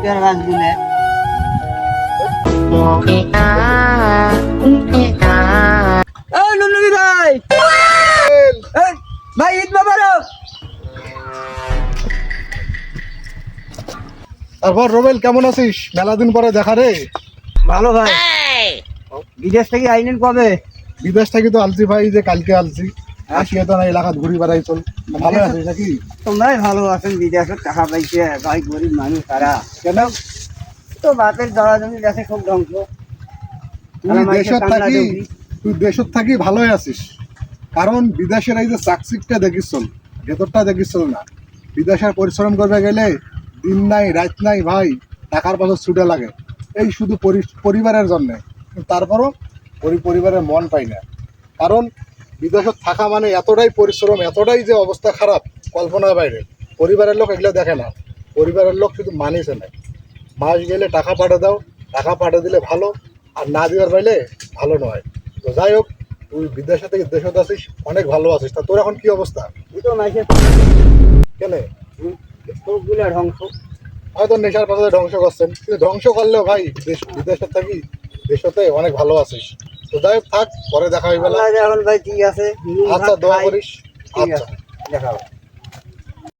পেয়ারা গাছ গুলে নুনবি ভাই ভাই ঈদ মোবারক। তারপর রোবেল কেমন আছিস? মেলা দিন পরে দেখা রে। ভালো ভাই। বিদেশ থেকে আইলেন কবে? বিদেশ থেকে তো আলছি ভাই, যে কালকে আলছি। আসিয়া তো না এলাকাত ঘুরি বেড়াই চল। ভালো আছিস নাকি? তোমরাই ভালো আছেন, বিদেশে টাকা পাইছে ভাই, গরিব মানুষ তারা কেন তো বাপের জড়া জমি দেশে খুব ধ্বংস। তুই দেশত থাকি ভালোই আছিস, কারণ বিদেশের এই যে চাকচিকটা দেখিস ভেতরটা দেখিস না। বিদেশের পরিশ্রম করবে গেলে দিন নাই রাত নাই ভাই, টাকার পাশে ছুটে লাগে, এই শুধু পরিবারের জন্যে। তারপরও পরিবারের মন পাই না, কারণ বিদেশত থাকা মানে এতটাই পরিশ্রম, এতটাই যে অবস্থা খারাপ কল্পনার বাইরে। পরিবারের লোক এগুলো দেখে না, পরিবারের লোক শুধু মানিছে না। মাস গেলে টাকা পাঠিয়ে দাও, টাকা পাঠিয়ে দিলে ভালো, আর না দেওয়ার পাইলে ভালো নয়। তো যাই হোক, তুই বিদেশে থেকে দেশত আছিস, অনেক ভালো আছিস। তা তোর এখন কি অবস্থা? দুটো মাইসে কেন সবগুলো ধ্বংস। হয়তো নেশার পাশে ধ্বংস করছেন, কিন্তু ধ্বংস করলেও ভাই বিদেশে থাকি দেশতে অনেক ভালো আছিস। তো যাই হোক, থাক, পরে দেখা হইবে। এখন ভাই ঠিক আছে, আচ্ছা, দোয়া করিস। ঠিক আচ্ছা, আছে, দেখা হবে।